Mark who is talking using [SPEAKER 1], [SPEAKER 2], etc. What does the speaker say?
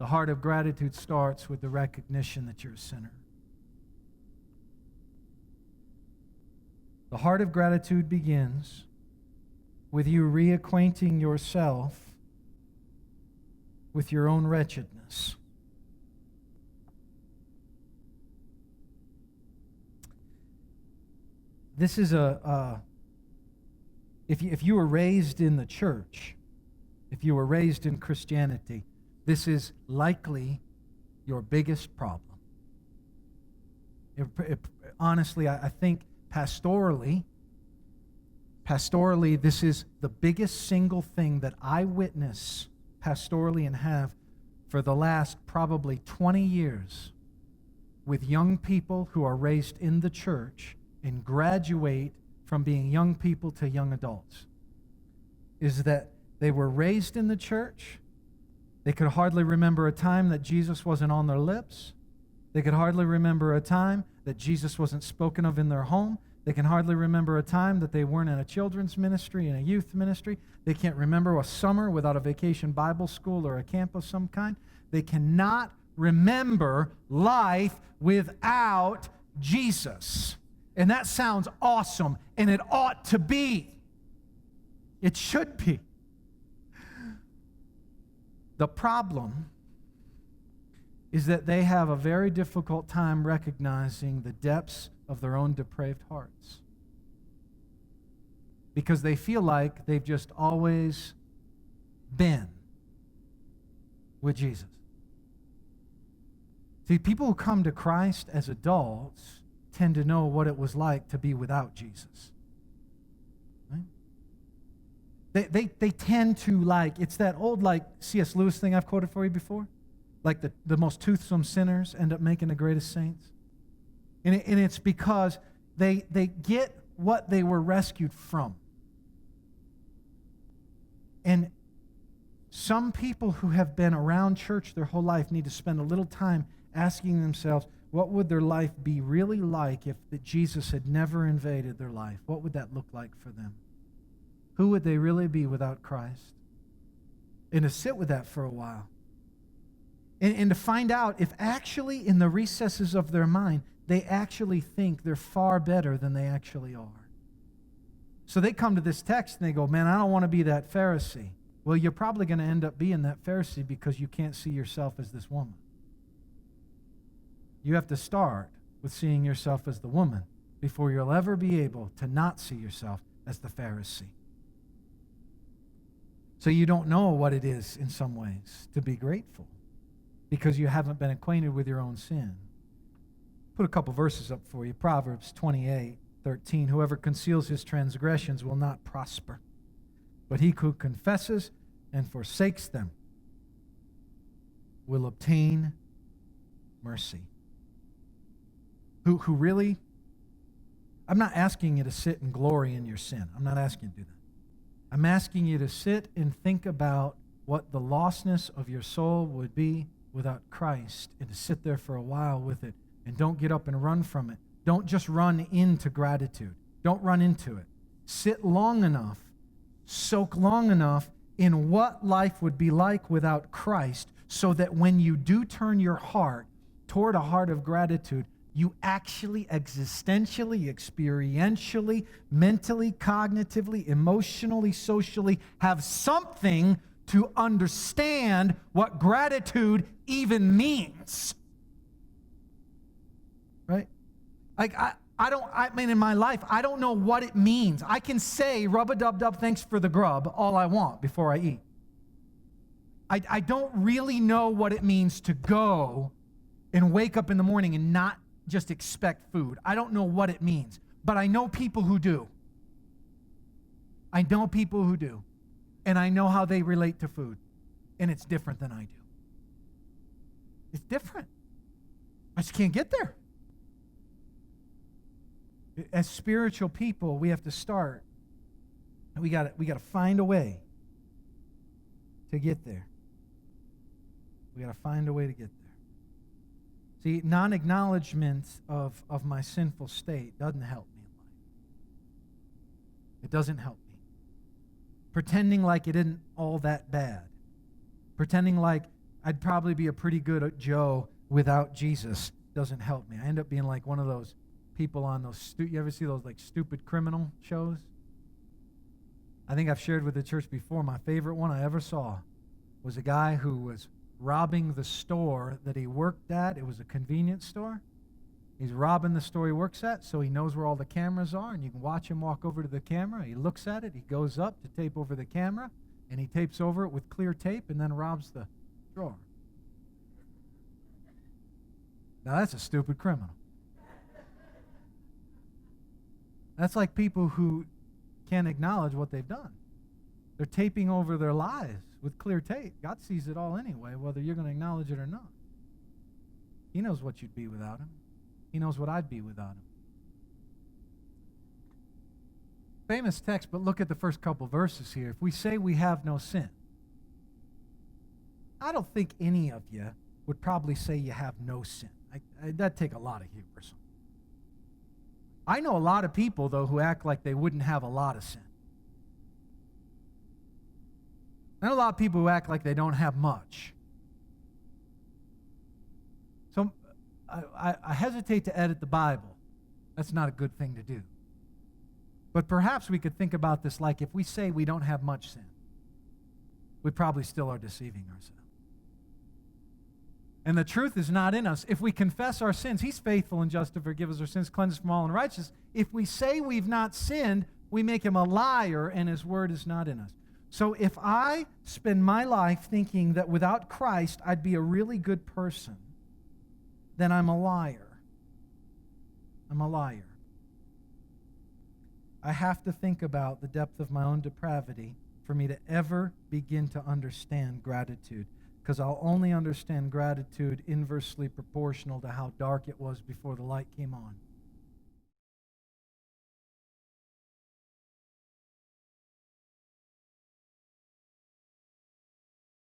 [SPEAKER 1] The heart of gratitude starts with the recognition that you're a sinner. The heart of gratitude begins with you reacquainting yourself with your own wretchedness. This is if you were raised in the church, if you were raised in Christianity, this is likely your biggest problem. Honestly, I think pastorally, this is the biggest single thing that I witness pastorally and have for the last probably 20 years with young people who are raised in the church and graduate from being young people to young adults, is that they were raised in the church. They could hardly remember a time that Jesus wasn't on their lips. They could hardly remember a time that Jesus wasn't spoken of in their home. They can hardly remember a time that they weren't in a children's ministry, in a youth ministry. They can't remember a summer without a vacation Bible school or a camp of some kind. They cannot remember life without Jesus. And that sounds awesome, and it ought to be. It should be. The problem is that they have a very difficult time recognizing the depths of their own depraved hearts, because they feel like they've just always been with Jesus. See, people who come to Christ as adults tend to know what it was like to be without Jesus. Right? They tend to, like, it's that old, like, C.S. Lewis thing I've quoted for you before. Like the most toothsome sinners end up making the greatest saints. And it's because they get what they were rescued from. And some people who have been around church their whole life need to spend a little time asking themselves, what would their life be really like if Jesus had never invaded their life? What would that look like for them? Who would they really be without Christ? And to sit with that for a while. And to find out if actually in the recesses of their mind, they actually think they're far better than they actually are. So they come to this text and they go, man, I don't want to be that Pharisee. Well, you're probably going to end up being that Pharisee because you can't see yourself as this woman. You have to start with seeing yourself as the woman before you'll ever be able to not see yourself as the Pharisee. So you don't know what it is in some ways to be grateful, because you haven't been acquainted with your own sin. Put a couple verses up for you. Proverbs 28:13. Whoever conceals his transgressions will not prosper, but he who confesses and forsakes them will obtain mercy. Who really, I'm not asking you to sit and glory in your sin. I'm not asking you to do that. I'm asking you to sit and think about what the lostness of your soul would be without Christ, and to sit there for a while with it, and don't get up and run from it. Don't just run into gratitude. Don't run into it. Sit long enough, soak long enough in what life would be like without Christ, so that when you do turn your heart toward a heart of gratitude, you actually existentially, experientially, mentally, cognitively, emotionally, socially have something to understand what gratitude even means. Right? Like, I mean, in my life, I don't know what it means. I can say, rub-a-dub-dub, thanks for the grub, all I want before I eat. I don't really know what it means to go and wake up in the morning and not just expect food. I don't know what it means, but I know people who do. I know people who do. And I know how they relate to food. And it's different than I do. It's different. I just can't get there. As spiritual people, we have to start. And we got to find a way to get there. We got to find a way to get there. See, non-acknowledgement of my sinful state doesn't help me in life. It doesn't help me. Pretending like it isn't all that bad. Pretending like I'd probably be a pretty good Joe without Jesus. Doesn't help me. I end up being like one of those people on those, you ever see those like stupid criminal shows? I think I've shared with the church before, my favorite one I ever saw was a guy who was robbing the store that he worked at. It was a convenience store. He's robbing the store he works at, so he knows where all the cameras are, and you can watch him walk over to the camera. He looks at it, he goes up to tape over the camera, and he tapes over it with clear tape and then robs the drawer. Now that's a stupid criminal. That's like people who can't acknowledge what they've done. They're taping over their lives with clear tape. God sees it all anyway, whether you're going to acknowledge it or not. He knows what you'd be without him. He knows what I'd be without him. Famous text, but look at the first couple verses here. If we say we have no sin, I don't think any of you would probably say you have no sin. That'd take a lot of hubris. I know a lot of people, though, who act like they wouldn't have a lot of sin. I know a lot of people who act like they don't have much. So I hesitate to edit the Bible. That's not a good thing to do. But perhaps we could think about this like if we say we don't have much sin, we probably still are deceiving ourselves. And the truth is not in us. If we confess our sins, he's faithful and just to forgive us our sins, cleanse us from all unrighteousness. If we say we've not sinned, we make him a liar and his word is not in us. So if I spend my life thinking that without Christ I'd be a really good person, then I'm a liar. I'm a liar. I have to think about the depth of my own depravity for me to ever begin to understand gratitude. Because I'll only understand gratitude inversely proportional to how dark it was before the light came on.